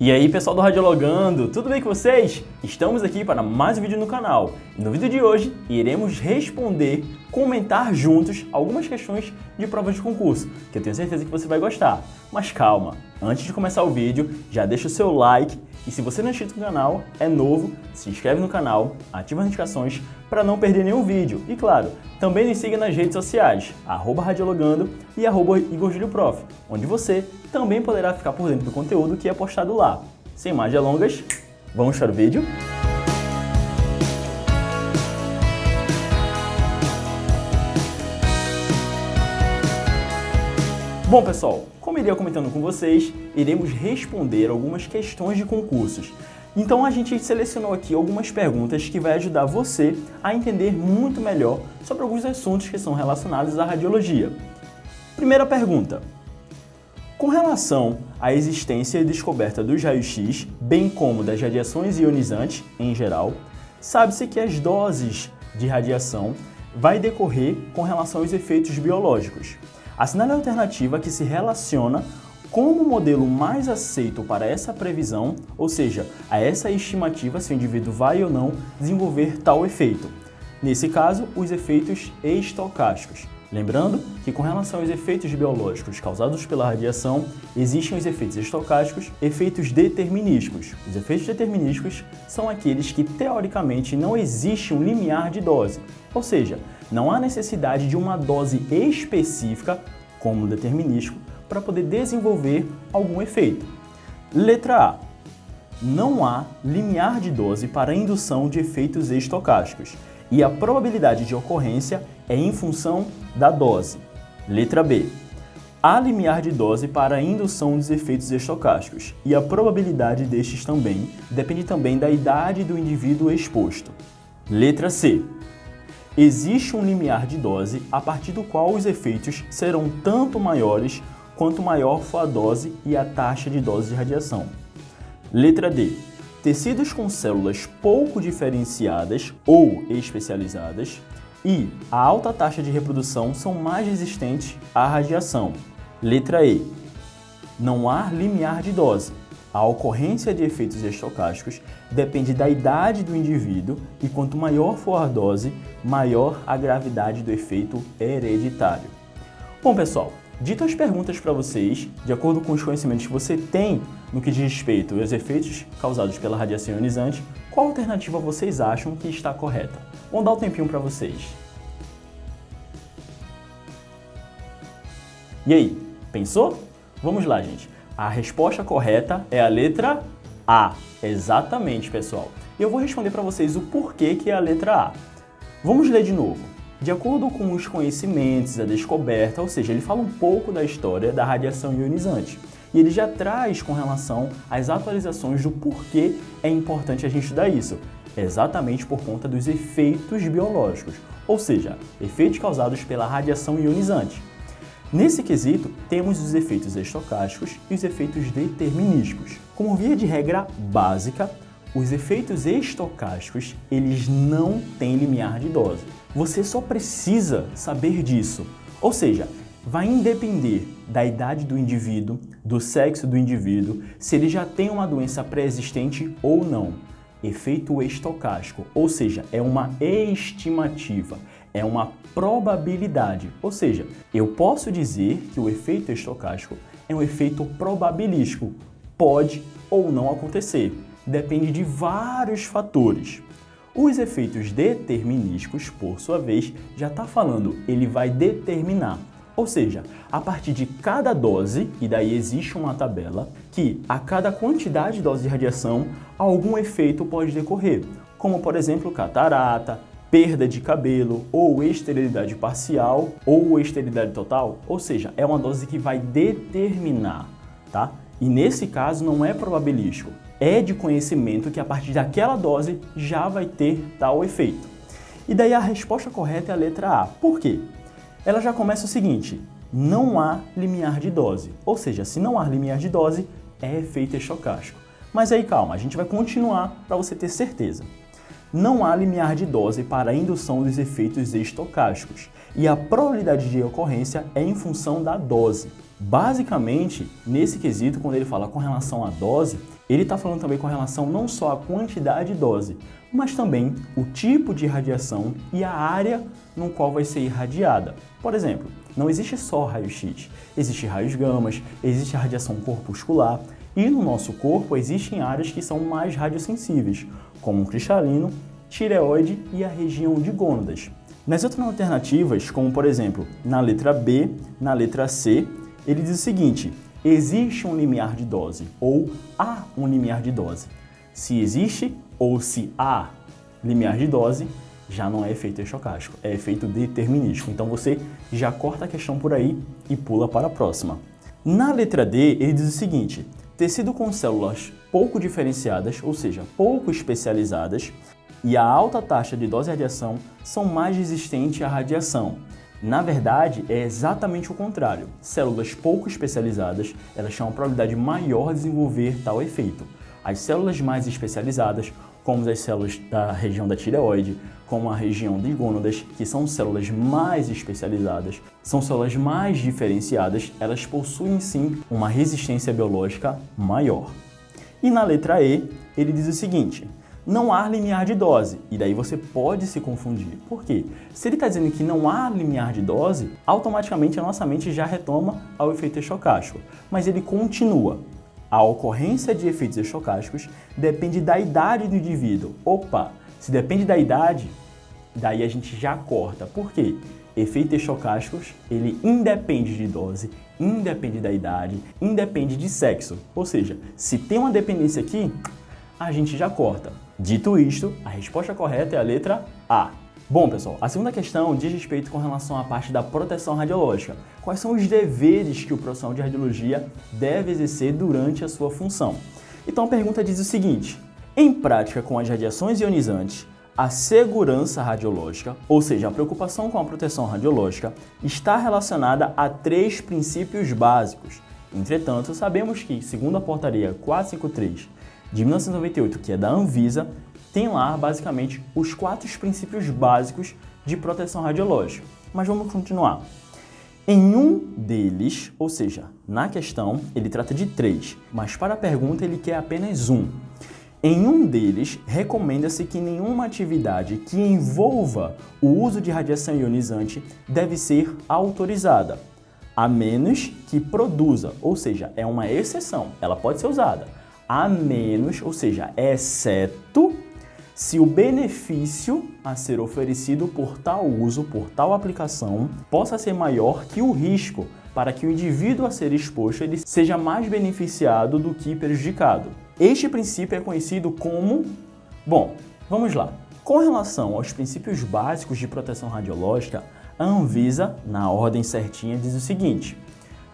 E aí pessoal do Radiologando, tudo bem com vocês? Estamos aqui para mais um vídeo no canal. E no vídeo de hoje iremos responder, comentar juntos algumas questões de provas de concurso, que eu tenho certeza que você vai gostar. Mas calma, antes de começar o vídeo, já deixa o seu like e se você não é inscrito no canal, é novo, se inscreve no canal, ativa as notificações para não perder nenhum vídeo. E claro, também nos siga nas redes sociais, @Radiologando e @IgorJulioProf, onde você também poderá ficar por dentro do conteúdo que é postado lá. Sem mais delongas, vamos para o vídeo? Bom pessoal, como eu iria comentando com vocês, iremos responder algumas questões de concursos. Então a gente selecionou aqui algumas perguntas que vai ajudar você a entender muito melhor sobre alguns assuntos que são relacionados à radiologia. Primeira pergunta. Com relação à existência e descoberta dos raios-x, bem como das radiações ionizantes em geral, sabe-se que as doses de radiação vai decorrer com relação aos efeitos biológicos. Assinale a alternativa que se relaciona como o modelo mais aceito para essa previsão, ou seja, a essa estimativa se o indivíduo vai ou não desenvolver tal efeito. Nesse caso, os efeitos estocásticos. Lembrando que com relação aos efeitos biológicos causados pela radiação, existem os efeitos estocásticos, efeitos determinísticos. Os efeitos determinísticos são aqueles que, teoricamente, não existe um limiar de dose, ou seja, não há necessidade de uma dose específica, como determinístico, para poder desenvolver algum efeito. Letra A. Não há limiar de dose para a indução de efeitos estocásticos e a probabilidade de ocorrência é em função da dose. Letra B. Há limiar de dose para a indução dos efeitos estocásticos e a probabilidade destes também depende também da idade do indivíduo exposto. Letra C. Existe um limiar de dose a partir do qual os efeitos serão tanto maiores quanto maior for a dose e a taxa de dose de radiação. Letra D. Tecidos com células pouco diferenciadas ou especializadas e a alta taxa de reprodução são mais resistentes à radiação. Letra E. Não há limiar de dose. A ocorrência de efeitos estocásticos depende da idade do indivíduo e quanto maior for a dose, maior a gravidade do efeito hereditário. Bom pessoal, dito as perguntas para vocês, de acordo com os conhecimentos que você tem no que diz respeito aos efeitos causados pela radiação ionizante, qual alternativa vocês acham que está correta? Vamos dar um tempinho para vocês. E aí, pensou? Vamos lá, gente. A resposta correta é a letra A. Exatamente, pessoal. E eu vou responder para vocês o porquê que é a letra A. Vamos ler de novo. De acordo com os conhecimentos, a descoberta, ou seja, ele fala um pouco da história da radiação ionizante. E ele já traz com relação às atualizações do porquê é importante a gente estudar isso. Exatamente por conta dos efeitos biológicos, ou seja, efeitos causados pela radiação ionizante. Nesse quesito, temos os efeitos estocásticos e os efeitos determinísticos. Como via de regra básica, os efeitos estocásticos, eles não têm limiar de dose. Você só precisa saber disso. Ou seja, vai independer da idade do indivíduo, do sexo do indivíduo, se ele já tem uma doença pré-existente ou não. Efeito estocástico, ou seja, é uma estimativa, é uma probabilidade. Ou seja, eu posso dizer que o efeito estocástico é um efeito probabilístico. Pode ou não acontecer. Depende de vários fatores. Os efeitos determinísticos, por sua vez, já está falando, ele vai determinar. Ou seja, a partir de cada dose, e daí existe uma tabela, que a cada quantidade de dose de radiação, algum efeito pode decorrer, como por exemplo catarata, perda de cabelo, ou esterilidade parcial, ou esterilidade total, ou seja, é uma dose que vai determinar, tá? E nesse caso não é probabilístico, é de conhecimento que a partir daquela dose já vai ter tal efeito. E daí a resposta correta é a letra A. Por quê? Ela já começa o seguinte, não há limiar de dose, ou seja, se não há limiar de dose, é efeito estocástico. Mas aí calma, a gente vai continuar para você ter certeza. não há limiar de dose para a indução dos efeitos estocásticos e a probabilidade de ocorrência é em função da dose. Basicamente, nesse quesito, quando ele fala com relação à dose, ele está falando também com relação não só à quantidade de dose, mas também o tipo de radiação e a área no qual vai ser irradiada. Por exemplo, não existe só raio-x, existe raios gamas, existe a radiação corpuscular e no nosso corpo existem áreas que são mais radiosensíveis, como o cristalino, tireoide e a região de gônadas. Nas outras alternativas, como por exemplo, na letra B, na letra C, ele diz o seguinte: existe um limiar de dose ou há um limiar de dose. Se existe ou se há limiar de dose, já não é efeito estocástico, é efeito determinístico. Então você já corta a questão por aí e pula para a próxima. Na letra D, ele diz o seguinte: tecido com células pouco diferenciadas, ou seja, pouco especializadas, e a alta taxa de dose de radiação são mais resistentes à radiação. Na verdade, é exatamente o contrário. Células pouco especializadas, elas têm uma probabilidade maior de desenvolver tal efeito. As células mais especializadas, como as células da região da tireoide, como a região de gônadas, que são células mais especializadas, são células mais diferenciadas, elas possuem sim uma resistência biológica maior. E na letra E, ele diz o seguinte: não há limiar de dose, e daí você pode se confundir. Por quê? Se ele está dizendo que não há limiar de dose, automaticamente a nossa mente já retoma ao efeito estocástico. Mas ele continua. A ocorrência de efeitos estocásticos depende da idade do indivíduo. Opa, se depende da idade, daí a gente já corta. Por quê? Efeitos estocásticos, ele independe de dose, independe da idade, independe de sexo. Ou seja, se tem uma dependência aqui, a gente já corta. Dito isto, a resposta correta é a letra A. Bom, pessoal, a segunda questão diz respeito com relação à parte da proteção radiológica. Quais são os deveres que o profissional de radiologia deve exercer durante a sua função? Então a pergunta diz o seguinte: em prática com as radiações ionizantes, a segurança radiológica, ou seja, a preocupação com a proteção radiológica, está relacionada a 3 princípios básicos. Entretanto, sabemos que, segundo a portaria 453 de 1998, que é da Anvisa, tem lá basicamente os 4 princípios básicos de proteção radiológica. Mas vamos continuar. Em um deles, ou seja, na questão, ele trata de 3, mas para a pergunta ele quer apenas um. Em um deles, recomenda-se que nenhuma atividade que envolva o uso de radiação ionizante deve ser autorizada, a menos que produza, ou seja, é uma exceção, ela pode ser usada, a menos, ou seja, exceto se o benefício a ser oferecido por tal uso, por tal aplicação, possa ser maior que o risco para que o indivíduo a ser exposto ele seja mais beneficiado do que prejudicado. Este princípio é conhecido como... Bom, vamos lá. Com relação aos princípios básicos de proteção radiológica, a Anvisa, na ordem certinha, diz o seguinte: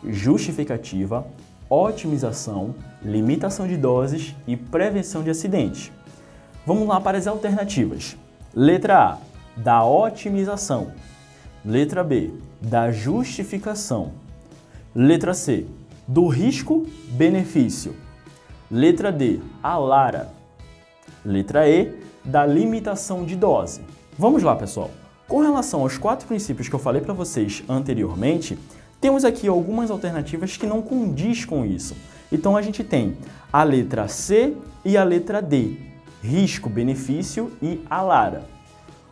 justificativa, otimização, limitação de doses e prevenção de acidentes. Vamos lá para as alternativas. Letra A, da otimização. Letra B, da justificação. Letra C, do risco-benefício. Letra D, a LARA. Letra E, da limitação de dose. Vamos lá, pessoal. Com relação aos 4 princípios que eu falei para vocês anteriormente, temos aqui algumas alternativas que não condiz com isso. Então a gente tem a letra C e a letra D, risco, benefício e a LARA.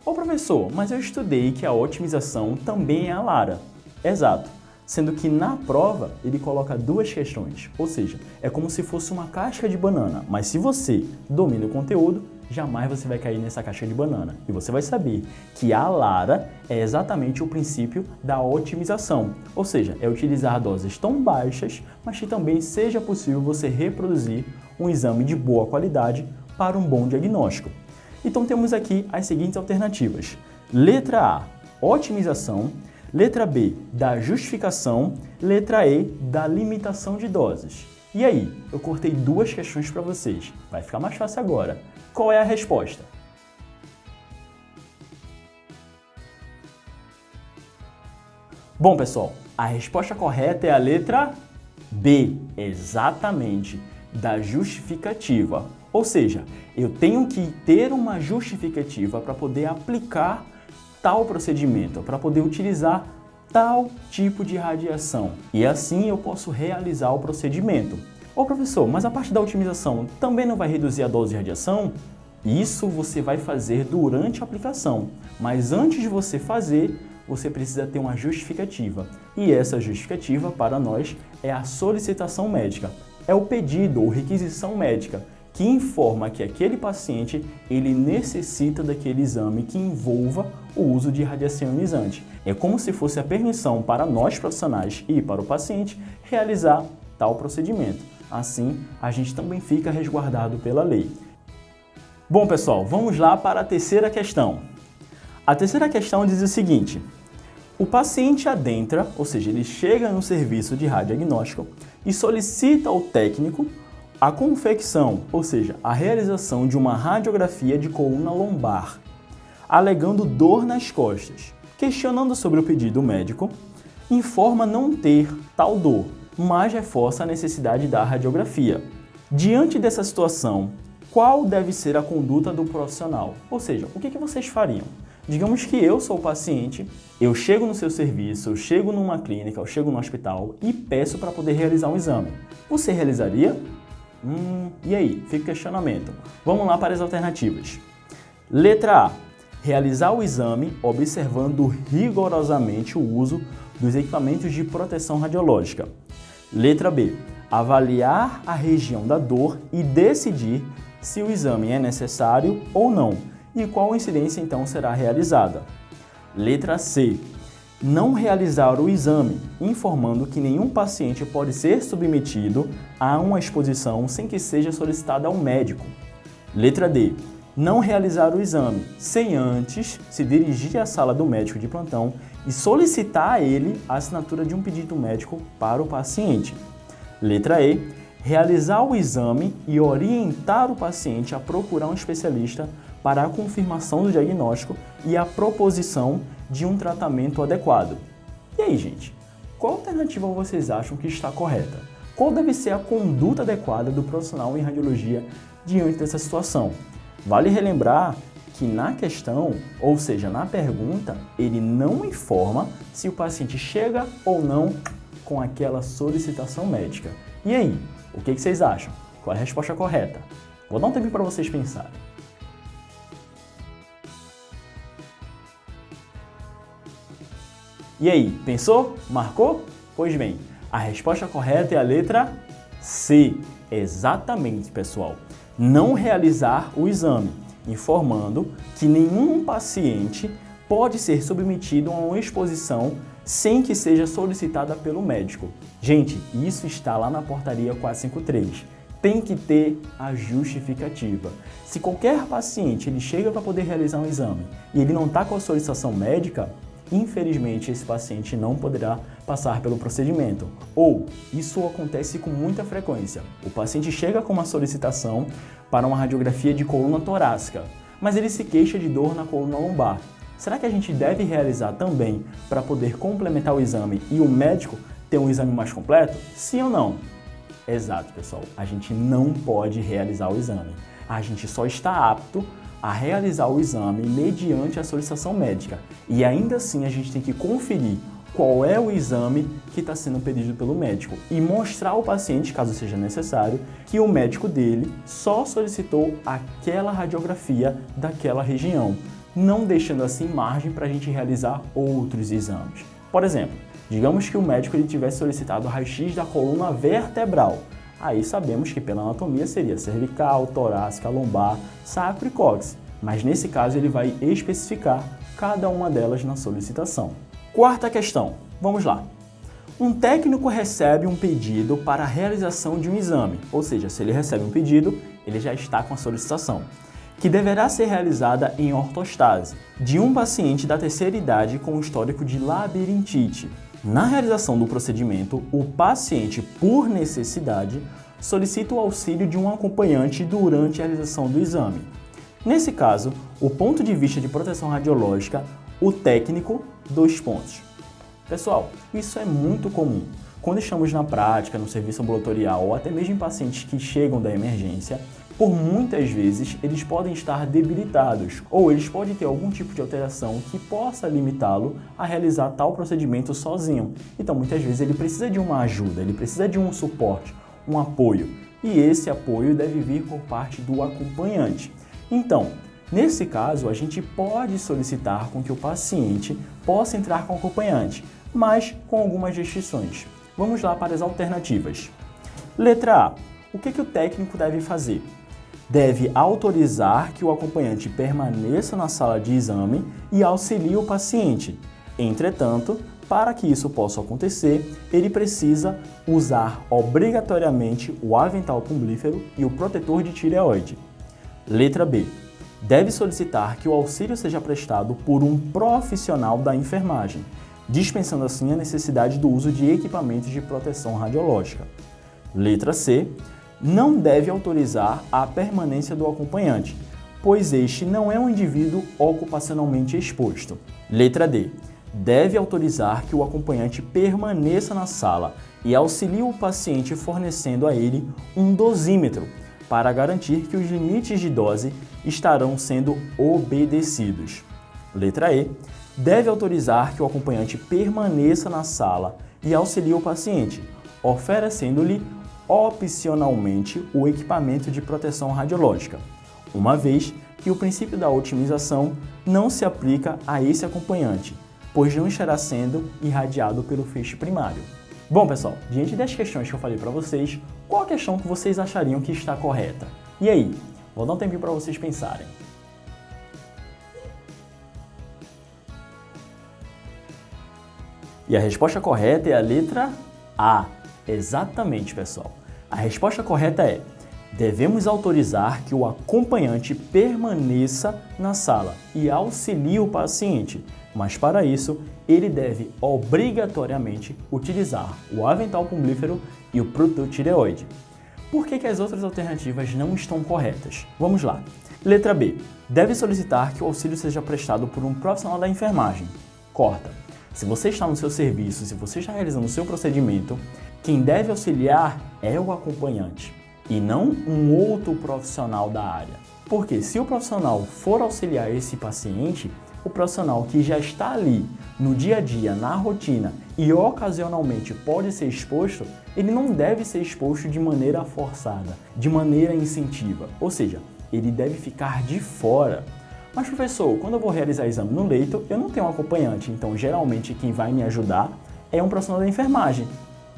Ô professor, mas eu estudei que a otimização também é a LARA. Exato, sendo que na prova ele coloca 2 questões, ou seja, é como se fosse uma casca de banana, mas se você domina o conteúdo, jamais você vai cair nessa casca de banana. E você vai saber que a LARA é exatamente o princípio da otimização, ou seja, é utilizar doses tão baixas, mas que também seja possível você reproduzir um exame de boa qualidade para um bom diagnóstico. Então temos aqui as seguintes alternativas. Letra A, otimização. Letra B, da justificação. Letra E, da limitação de doses. E aí, eu cortei 2 questões para vocês. Vai ficar mais fácil agora. Qual é a resposta? Bom, pessoal, a resposta correta é a letra B, exatamente, da justificativa. Ou seja, eu tenho que ter uma justificativa para poder aplicar tal procedimento, para poder utilizar tal tipo de radiação. E assim eu posso realizar o procedimento. Ô professor, mas a parte da otimização também não vai reduzir a dose de radiação? Isso você vai fazer durante a aplicação, mas antes de você fazer, você precisa ter uma justificativa. E essa justificativa, para nós, é a solicitação médica. É o pedido ou requisição médica que informa que aquele paciente ele necessita daquele exame que envolva o uso de radiação ionizante. É como se fosse a permissão para nós profissionais e para o paciente realizar tal procedimento. Assim, a gente também fica resguardado pela lei. Bom, pessoal, vamos lá para a terceira questão. A terceira questão diz o seguinte: o paciente adentra, ou seja, ele chega no serviço de radiodiagnóstico e solicita ao técnico a confecção, ou seja, a realização de uma radiografia de coluna lombar, alegando dor nas costas. Questionando sobre o pedido médico, informa não ter tal dor, mas reforça a necessidade da radiografia. Diante dessa situação, qual deve ser a conduta do profissional? Ou seja, o que vocês fariam? Digamos que eu sou o paciente, eu chego no seu serviço, eu chego numa clínica, eu chego no hospital e peço para poder realizar um exame. Você realizaria? E aí? Fica o questionamento. Vamos lá para as alternativas. Letra A. Realizar o exame observando rigorosamente o uso dos equipamentos de proteção radiológica. Letra B. Avaliar a região da dor e decidir se o exame é necessário ou não e qual incidência então será realizada. Letra C. Não realizar o exame, informando que nenhum paciente pode ser submetido a uma exposição sem que seja solicitada ao médico. Letra D. Não realizar o exame, sem antes se dirigir à sala do médico de plantão e solicitar a ele a assinatura de um pedido médico para o paciente. Letra E. Realizar o exame e orientar o paciente a procurar um especialista para a confirmação do diagnóstico e a proposição de um tratamento adequado. E aí, gente, qual alternativa vocês acham que está correta? Qual deve ser a conduta adequada do profissional em radiologia diante dessa situação? Vale relembrar que na questão, ou seja, na pergunta, ele não informa se o paciente chega ou não com aquela solicitação médica. E aí, o que vocês acham? Qual é a resposta correta? Vou dar um tempo para vocês pensarem. E aí, pensou? Marcou? Pois bem, a resposta correta é a letra C. Exatamente, pessoal. Não realizar o exame, informando que nenhum paciente pode ser submetido a uma exposição sem que seja solicitada pelo médico. Gente, isso está lá na portaria 453. Tem que ter a justificativa. Se qualquer paciente ele chega para poder realizar um exame e ele não está com a solicitação médica, infelizmente esse paciente não poderá passar pelo procedimento. Ou, isso acontece com muita frequência. O paciente chega com uma solicitação para uma radiografia de coluna torácica, mas ele se queixa de dor na coluna lombar. Será que a gente deve realizar também para poder complementar o exame e o médico ter um exame mais completo? Sim ou não? Exato, pessoal. A gente não pode realizar o exame. A gente só está apto a realizar o exame mediante a solicitação médica. E ainda assim a gente tem que conferir qual é o exame que está sendo pedido pelo médico e mostrar ao paciente, caso seja necessário, que o médico dele só solicitou aquela radiografia daquela região, não deixando assim margem para a gente realizar outros exames. Por exemplo, digamos que o médico ele tivesse solicitado raio-x da coluna vertebral. Aí sabemos que pela anatomia seria cervical, torácica, lombar, sacro e cóccix, mas nesse caso ele vai especificar cada uma delas na solicitação. Quarta questão, vamos lá. Um técnico recebe um pedido para a realização de um exame, ou seja, se ele recebe um pedido, ele já está com a solicitação, que deverá ser realizada em ortostase, de um paciente da terceira idade com histórico de labirintite. Na realização do procedimento, o paciente, por necessidade, solicita o auxílio de um acompanhante durante a realização do exame. Nesse caso, o ponto de vista de proteção radiológica, o técnico, 2 pontos. Pessoal, isso é muito comum. quando estamos na prática, no serviço ambulatorial ou até mesmo em pacientes que chegam da emergência, por muitas vezes eles podem estar debilitados ou eles podem ter algum tipo de alteração que possa limitá-lo a realizar tal procedimento sozinho. Então muitas vezes ele precisa de uma ajuda, ele precisa de um suporte, um apoio, e esse apoio deve vir por parte do acompanhante. Então, nesse caso, a gente pode solicitar com que o paciente possa entrar com o acompanhante, mas com algumas restrições. Vamos lá para as alternativas. Letra A. O que o técnico deve fazer? Deve autorizar que o acompanhante permaneça na sala de exame e auxilie o paciente. Entretanto, para que isso possa acontecer, ele precisa usar obrigatoriamente o avental plumbífero e o protetor de tireoide. Letra B. Deve solicitar que o auxílio seja prestado por um profissional da enfermagem, dispensando assim a necessidade do uso de equipamentos de proteção radiológica. Letra C. Não deve autorizar a permanência do acompanhante, pois este não é um indivíduo ocupacionalmente exposto. Letra D. Deve autorizar que o acompanhante permaneça na sala e auxilie o paciente fornecendo a ele um dosímetro para garantir que os limites de dose estarão sendo obedecidos. Letra E. Deve autorizar que o acompanhante permaneça na sala e auxilie o paciente, oferecendo-lhe opcionalmente o equipamento de proteção radiológica, uma vez que o princípio da otimização não se aplica a esse acompanhante, pois não estará sendo irradiado pelo feixe primário. Bom, pessoal, diante das questões que eu falei para vocês, qual a questão que vocês achariam que está correta? E aí? Vou dar um tempinho para vocês pensarem. E a resposta correta é a letra A. Exatamente, pessoal. A resposta correta é: devemos autorizar que o acompanhante permaneça na sala e auxilie o paciente, mas para isso ele deve obrigatoriamente utilizar o avental plumbífero e o protetor tireoide. Por que as outras alternativas não estão corretas? Vamos lá. Letra B. Deve solicitar que o auxílio seja prestado por um profissional da enfermagem. Corta. Se você está no seu serviço, se você está realizando o seu procedimento, quem deve auxiliar é o acompanhante e não um outro profissional da área. Porque se o profissional for auxiliar esse paciente, o profissional que já está ali no dia a dia, na rotina e ocasionalmente pode ser exposto, ele não deve ser exposto de maneira forçada, de maneira incentiva, ou seja, ele deve ficar de fora. Mas professor, quando eu vou realizar exame no leito, eu não tenho um acompanhante, então geralmente quem vai me ajudar é um profissional da enfermagem.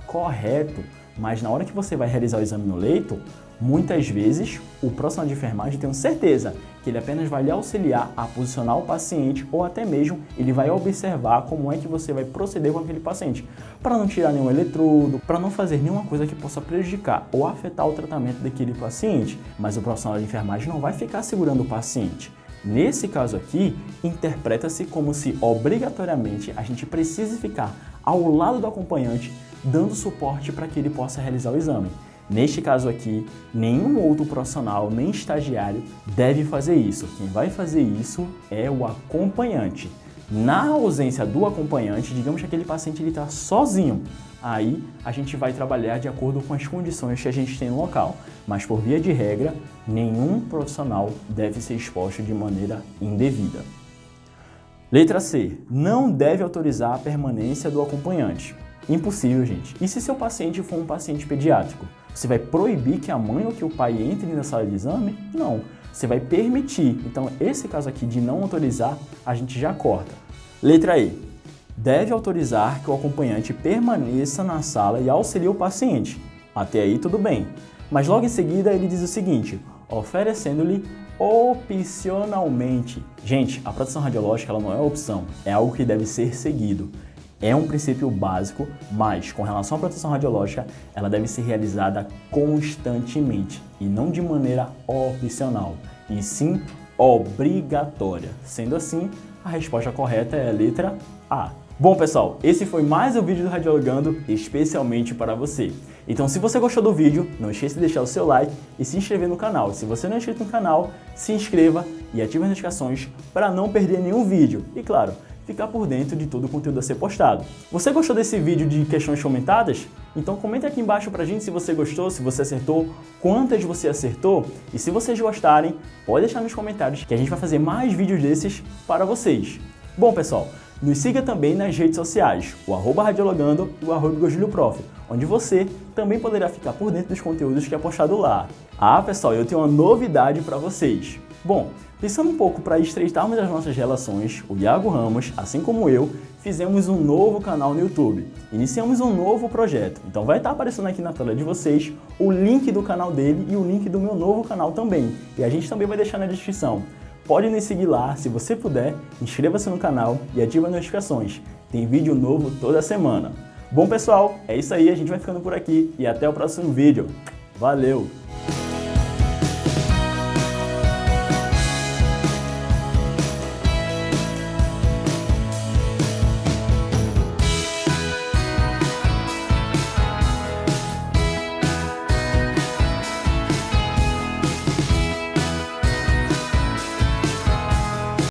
Correto, mas na hora que você vai realizar o exame no leito, muitas vezes o profissional de enfermagem, tenho certeza que ele apenas vai lhe auxiliar a posicionar o paciente ou até mesmo ele vai observar como é que você vai proceder com aquele paciente, para não tirar nenhum eletrodo, para não fazer nenhuma coisa que possa prejudicar ou afetar o tratamento daquele paciente, mas o profissional de enfermagem não vai ficar segurando o paciente. Nesse caso aqui, interpreta-se como se obrigatoriamente a gente precise ficar ao lado do acompanhante, dando suporte para que ele possa realizar o exame. Neste caso aqui, nenhum outro profissional, nem estagiário, deve fazer isso. Quem vai fazer isso é o acompanhante. Na ausência do acompanhante, digamos que aquele paciente está sozinho, aí a gente vai trabalhar de acordo com as condições que a gente tem no local. Mas por via de regra, nenhum profissional deve ser exposto de maneira indevida. Letra C. Não deve autorizar a permanência do acompanhante. Impossível, gente. E se seu paciente for um paciente pediátrico? Você vai proibir que a mãe ou que o pai entre na sala de exame? Não. Você vai permitir. Então, esse caso aqui de não autorizar, a gente já corta. Letra E. Deve autorizar que o acompanhante permaneça na sala e auxilie o paciente. Até aí, tudo bem. Mas logo em seguida, ele diz o seguinte, oferecendo-lhe opcionalmente. Gente, a proteção radiológica ela não é opção, é algo que deve ser seguido. É um princípio básico, mas com relação à proteção radiológica, ela deve ser realizada constantemente e não de maneira opcional, e sim obrigatória. Sendo assim, a resposta correta é a letra A. Bom, pessoal, esse foi mais um vídeo do Radiologando especialmente para você. Então, se você gostou do vídeo, não esqueça de deixar o seu like e se inscrever no canal. Se você não é inscrito no canal, se inscreva e ative as notificações para não perder nenhum vídeo. E claro, ficar por dentro de todo o conteúdo a ser postado. Você gostou desse vídeo de questões comentadas? Então comenta aqui embaixo pra gente se você gostou, se você acertou, quantas você acertou, e se vocês gostarem, pode deixar nos comentários que a gente vai fazer mais vídeos desses para vocês. Bom, pessoal, nos siga também nas redes sociais, o @radiologando e o @virgulioprof, onde você também poderá ficar por dentro dos conteúdos que é postado lá. Ah, pessoal, eu tenho uma novidade para vocês. Bom, pensando um pouco para estreitarmos as nossas relações, o Iago Ramos, assim como eu, fizemos um novo canal no YouTube. Iniciamos um novo projeto, então vai estar aparecendo aqui na tela de vocês o link do canal dele e o link do meu novo canal também. E a gente também vai deixar na descrição. Pode nos seguir lá, se você puder, inscreva-se no canal e ative as notificações. Tem vídeo novo toda semana. Bom, pessoal, é isso aí, a gente vai ficando por aqui e até o próximo vídeo. Valeu!